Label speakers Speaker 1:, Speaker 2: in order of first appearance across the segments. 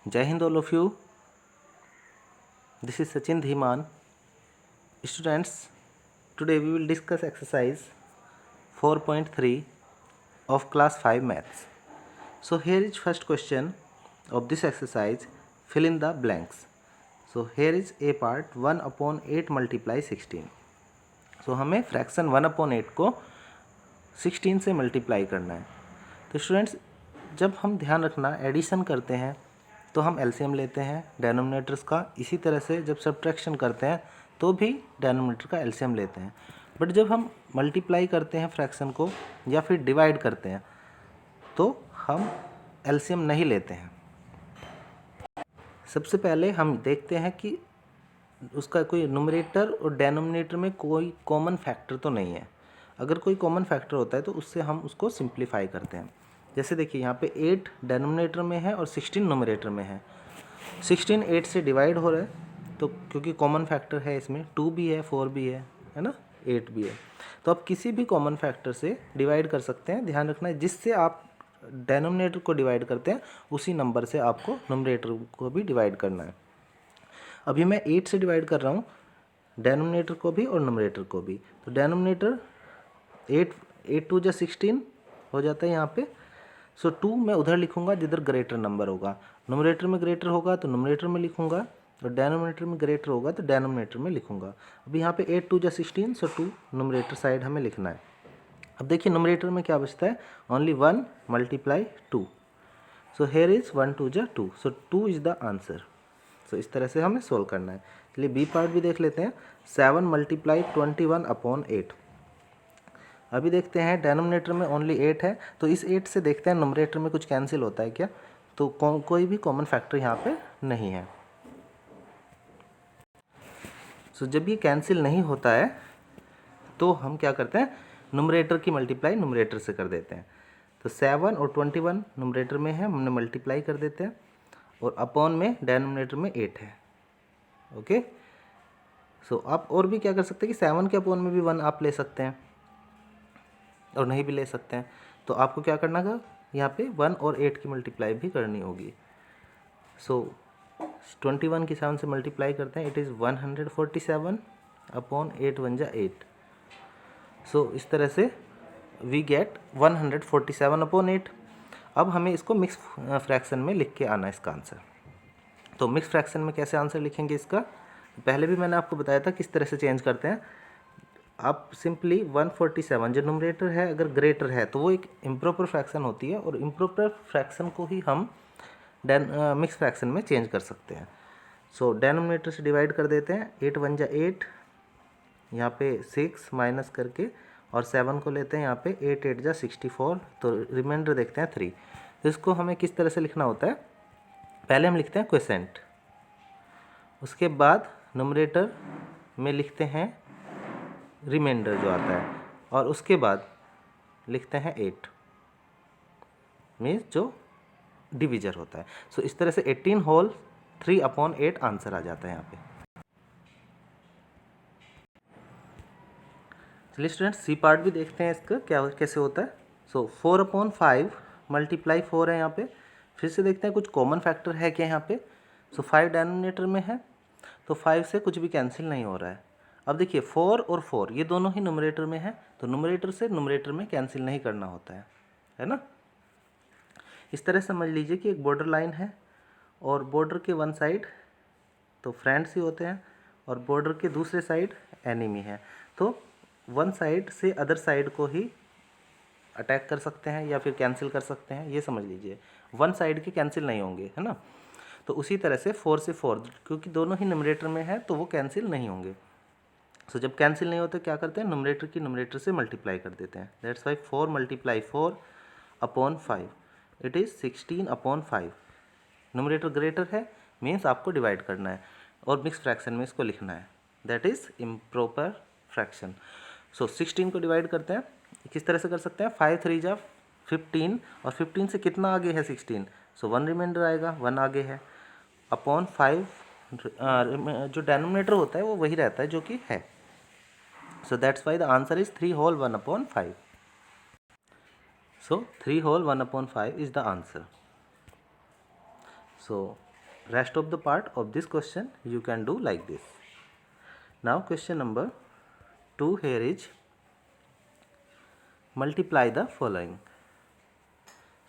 Speaker 1: Jai Hind all of you. This is Sachin Dhiman. Students, today we will discuss exercise 4.3 of class 5 maths. So here is first question of this exercise. Fill in the blanks. So here is a part 1/8 multiply 16. So हमें fraction 1/8 को 16 से multiply करना है. तो students, जब हम ध्यान रखना एडिशन करते हैं तो हम एलसीएम लेते हैं डेनोमिनेटर्स का. इसी तरह से जब सब्ट्रैक्शन करते हैं तो भी डेनोमिनेटर का एलसीएम लेते हैं. बट जब हम मल्टीप्लाई करते हैं फ्रैक्शन को या फिर डिवाइड करते हैं तो हम एलसीएम नहीं लेते हैं. सबसे पहले हम देखते हैं कि उसका कोई न्यूमरेटर और डेनोमिनेटर में कोई कॉमन फैक्टर तो नहीं है. अगर कोई कॉमन फैक्टर होता है तो उससे हम उसको सिंप्लीफाई करते हैं. जैसे देखिए यहाँ पे 8 डेनोमिनेटर में है और 16 न्यूमरेटर में है. 16 8 से डिवाइड हो रहा है तो क्योंकि कॉमन फैक्टर है इसमें 2 भी है 4 भी है ना, 8 भी है. तो आप किसी भी कॉमन फैक्टर से डिवाइड कर सकते हैं. ध्यान रखना है जिससे आप डेनोमिनेटर को डिवाइड करते हैं उसी नंबर से आपको न्यूमरेटर को भी डिवाइड करना है. अभी मैं 8 से डिवाइड कर रहा हूँ डेनोमिनेटर को भी और न्यूमरेटर को भी. तो डेनोमिनेटर 8 2 16 हो जाता है यहाँ पे. सो 2 मैं उधर लिखूँगा जिधर ग्रेटर नंबर होगा. न्यूमरेटर में ग्रेटर होगा तो न्यूमरेटर में लिखूँगा और डेनोमिनेटर में ग्रेटर होगा तो डेनोमिनेटर में लिखूँगा. अभी यहाँ पे 8 2 16 सो 2 न्यूमरेटर साइड हमें लिखना है. अब देखिए न्यूमरेटर में क्या बचता है, only 1 multiply 2. So here is 1 2 2 so 2 is the answer. So इस तरह से हमें सोल्व करना है. चलिए बी पार्ट भी देख लेते हैं. 7 मल्टीप्लाई 21/8. अभी देखते हैं डेनोमिनेटर में ओनली 8 है तो इस 8 से देखते हैं न्यूमरेटर में कुछ कैंसिल होता है क्या. तो कोई भी कॉमन फैक्टर यहाँ पे नहीं है. सो जब ये कैंसिल नहीं होता है तो हम क्या करते हैं, न्यूमरेटर की मल्टीप्लाई न्यूमरेटर से कर देते हैं. तो 7 और 21 न्यूमरेटर में है, हमने मल्टीप्लाई कर देते हैं और अपॉन में डेनोमिनेटर में 8 है. ओके. सो आप और भी क्या कर सकते हैं कि 7 के अपॉन में भी 1 आप ले सकते हैं और नहीं भी ले सकते हैं. तो आपको क्या करना होगा, यहाँ पे 1 और 8 की मल्टीप्लाई भी करनी होगी. सो 21 की 7 से मल्टीप्लाई करते हैं, इट इज़ 147 अपॉन 8 1 जा 8. सो इस तरह से वी गेट 147 अपॉन 8. अब हमें इसको मिक्स फ्रैक्शन में लिख के आना है इसका आंसर. तो मिक्स फ्रैक्शन में कैसे आंसर लिखेंगे इसका, पहले भी मैंने आपको बताया था किस तरह से चेंज करते हैं. आप सिंपली 147 जो न्यूमरेटर है अगर ग्रेटर है तो वो एक इम्प्रॉपर फ्रैक्शन होती है और इम्प्रॉपर फ्रैक्शन को ही हम मिक्स फ्रैक्शन में चेंज कर सकते हैं. सो डेनोमिनेटर से डिवाइड कर देते हैं. 8 1 जा 8, यहाँ पे 6 माइनस करके और 7 को लेते हैं यहाँ पे 8 8 जा 64. तो रिमाइंडर देखते हैं 3. तो इसको हमें किस तरह से लिखना होता है, पहले हम लिखते हैं क्वोशेंट, उसके बाद न्यूमरेटर में लिखते हैं रिमाइंडर जो आता है और उसके बाद लिखते हैं 8 मीन्स जो डिविजर होता है. सो इस तरह से 18 होल 3/8 आंसर आ जाता है यहाँ पे. चलिए स्टूडेंट्स सी पार्ट भी देखते हैं इसका क्या कैसे होता है. सो 4/5 मल्टीप्लाई 4 है यहाँ पे. फिर से देखते हैं कुछ कॉमन फैक्टर है क्या यहाँ पे. सो 5 डेनोमिनेटर में है तो 5 से कुछ भी कैंसिल नहीं हो रहा है. अब देखिए 4 और 4 ये दोनों ही न्यूमरेटर में है तो न्यूमरेटर से न्यूमरेटर में कैंसिल नहीं करना होता है ना. इस तरह समझ लीजिए कि एक बॉर्डर लाइन है और बॉर्डर के वन साइड तो फ्रेंड्स ही होते हैं और बॉर्डर के दूसरे साइड एनिमी है. तो वन साइड से अदर साइड को ही अटैक कर सकते हैं या फिर कैंसिल कर सकते हैं, ये समझ लीजिए. वन साइड के कैंसिल नहीं होंगे, है ना. तो उसी तरह से 4 से 4 क्योंकि दोनों ही न्यूमरेटर में है तो वो कैंसिल नहीं होंगे. सो जब कैंसिल नहीं होते क्या करते हैं, न्यूमरेटर की न्यूमरेटर से मल्टीप्लाई कर देते हैं. That's why 4 multiply 4/5 it is 16/5. Numerator greater है मीन्स आपको डिवाइड करना है और मिक्स फ्रैक्शन में इसको लिखना है. That is improper fraction. So 16 को डिवाइड करते हैं. किस तरह से कर सकते हैं, 5 3 जा 15 और 15 से कितना आगे है 16. सो 1 रिमाइंडर आएगा, 1 आगे है अपॉन 5. जो डेनोमिनेटर होता है वो वही रहता है जो कि है. So that's why the answer is 3 whole 1/5. So 3 whole 1/5 is the answer. So rest of the part of this question you can do like this. Now question number 2 here is multiply the following.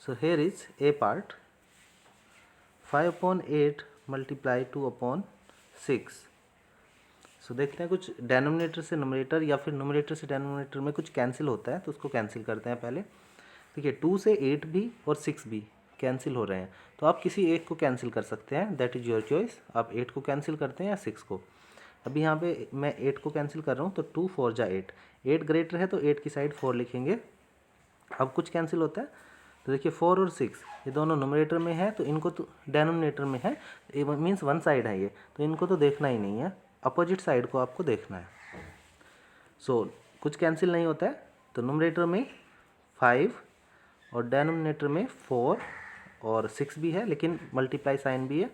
Speaker 1: So here is a part, 5/8 multiply 2/6. सो देखते हैं कुछ denominator से numerator या फिर numerator से denominator में कुछ cancel होता है, तो उसको कैंसिल करते हैं पहले। देखिए 2 से 8 भी और 6 भी कैंसिल हो रहे हैं, तो आप किसी एक को कैंसिल कर सकते हैं, दैट इज़ योर चॉइस। आप 8 को कैंसिल करते हैं या 6 को। अभी यहाँ पे मैं 8 को कैंसिल कर रहा हूँ, तो 2 4 जा 8, 8 ग्रेटर है तो 8 की साइड 4 लिखेंगे। अब कुछ कैंसिल होता है, तो देखिए 4 और 6 ये दोनों न्यूमरेटर में है, तो इनको तो डेनोमिनेटर में है, मीन्स वन साइड है ये, तो इनको तो देखना ही नहीं है, अपोजिट साइड को आपको देखना है। सो कुछ कैंसिल नहीं होता है, तो न्यूमरेटर में 5 और डेनोमिनेटर में 4 और 6 भी है, लेकिन मल्टीप्लाई साइन भी है,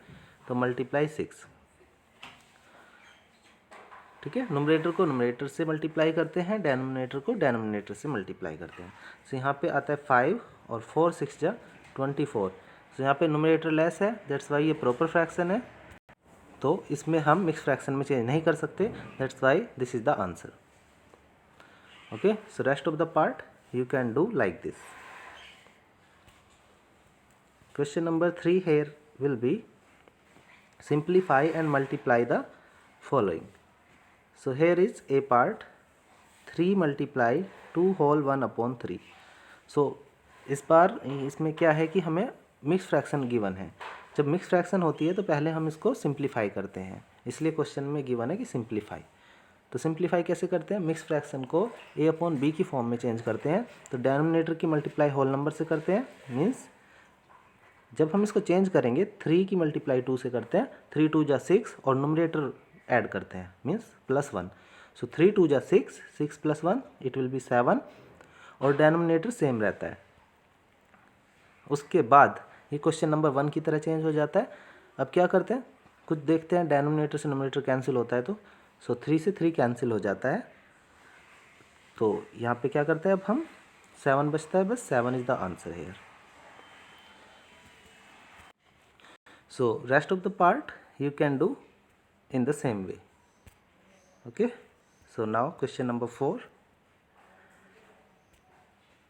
Speaker 1: तो मल्टीप्लाई 6। ठीक है, न्यूमरेटर को न्यूमरेटर से मल्टीप्लाई करते हैं, डेनोमिनेटर को डेनोमिनेटर से मल्टीप्लाई करते हैं। सो यहाँ पे आता है 5 और 4 6 जा 24। सो यहाँ पे न्यूमरेटर लेस है, दैट्स वाई ये प्रॉपर फ्रैक्शन है, तो इसमें हम मिक्स फ्रैक्शन में चेंज नहीं कर सकते, that's why this is the answer. Okay, so rest of the part you can do like this. Question number 3 here will be simplify and multiply the following. So here is a part, 3 multiply 2 whole 1/3. So इस बार इसमें क्या है कि हमें mix fraction given है। जब mix fraction होती है तो पहले हम इसको सिंप्लीफाई करते हैं, इसलिए क्वेश्चन में गिवन है कि सिंप्लीफाई। तो सिंप्लीफाई कैसे करते हैं, मिक्स फ्रैक्शन को a/b की फॉर्म में चेंज करते हैं, तो डेनोमिनेटर की मल्टीप्लाई होल नंबर से करते हैं, मीन्स जब हम इसको चेंज करेंगे 3 की मल्टीप्लाई 2 से करते हैं, 3 2 जा 6 और नोमरेटर ऐड करते हैं, मीन्स +1। सो 3 2 जा 6, 6 + 1 इट विल बी 7, और डेनोमिनेटर सेम रहता है। उसके बाद ये क्वेश्चन नंबर 1 की तरह चेंज हो जाता है। अब क्या करते हैं, कुछ देखते हैं, डेनोमिनेटर से नोमरेटर कैंसिल होता है, तो सो 3 से 3 कैंसिल हो जाता है, तो यहाँ पे क्या करते हैं, अब हम 7 बचता है, बस 7 is the answer hair. So rest of the part you can do in the same way. Okay, so now question number 4.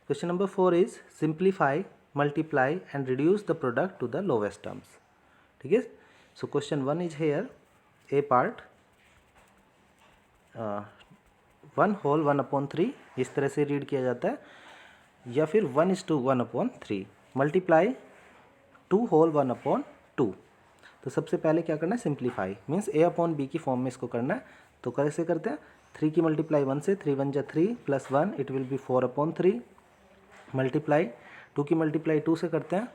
Speaker 1: Question number 4 is simplify, multiply and reduce the product to the lowest terms. ठीक है, so question 1 is here, a part 1 whole 1/3 इस तरह से read किया जाता है, या फिर 1:1/3 मल्टीप्लाई 2 whole 1/2। तो सबसे पहले क्या करना है, सिंप्लीफाई, मीन्स a/b की फॉर्म में इसको करना है। तो कैसे करते हैं, 3 की मल्टीप्लाई 1 से, 3 1 जा 3 + 1 इट विल बी 4/3 मल्टीप्लाई 2 की मल्टीप्लाई 2 से करते हैं,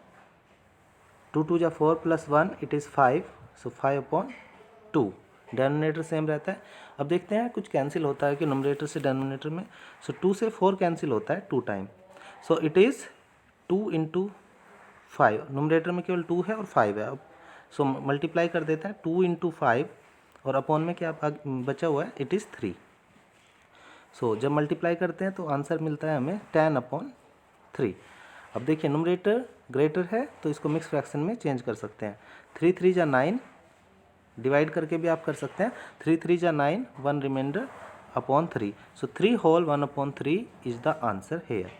Speaker 1: 2 2 जा 4 + 1 it is 5, so 5/2। Denominator same रहता है। अब देखते हैं कुछ कैंसिल होता है कि नोमरेटर से डेनोमिनेटर में, सो 2 से 4 कैंसिल होता है 2 time, so it is 2 × 5। Numerator में केवल 2 है और 5 है, अब सो मल्टीप्लाई कर देते हैं 2 × 5, और अपॉन में क्या बचा हुआ है, इट इज़ 3। सो जब मल्टीप्लाई करते हैं तो आंसर मिलता है हमें 10/3। अब देखिए नोमरेटर ग्रेटर है, तो इसको मिक्स फ्रैक्शन में चेंज कर सकते हैं, 3 3 जा 9, डिवाइड करके भी आप कर सकते हैं, 3 3 जा 9, 1 reminder upon 3, so 3 whole 1/3 is the answer here.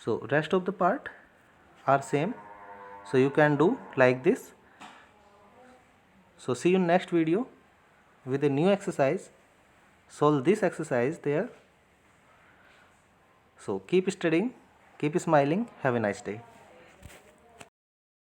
Speaker 1: So rest of the part are same, so you can do like this. So see you in next video with a new exercise. Solve this exercise there. So keep studying, keep smiling, have a nice day.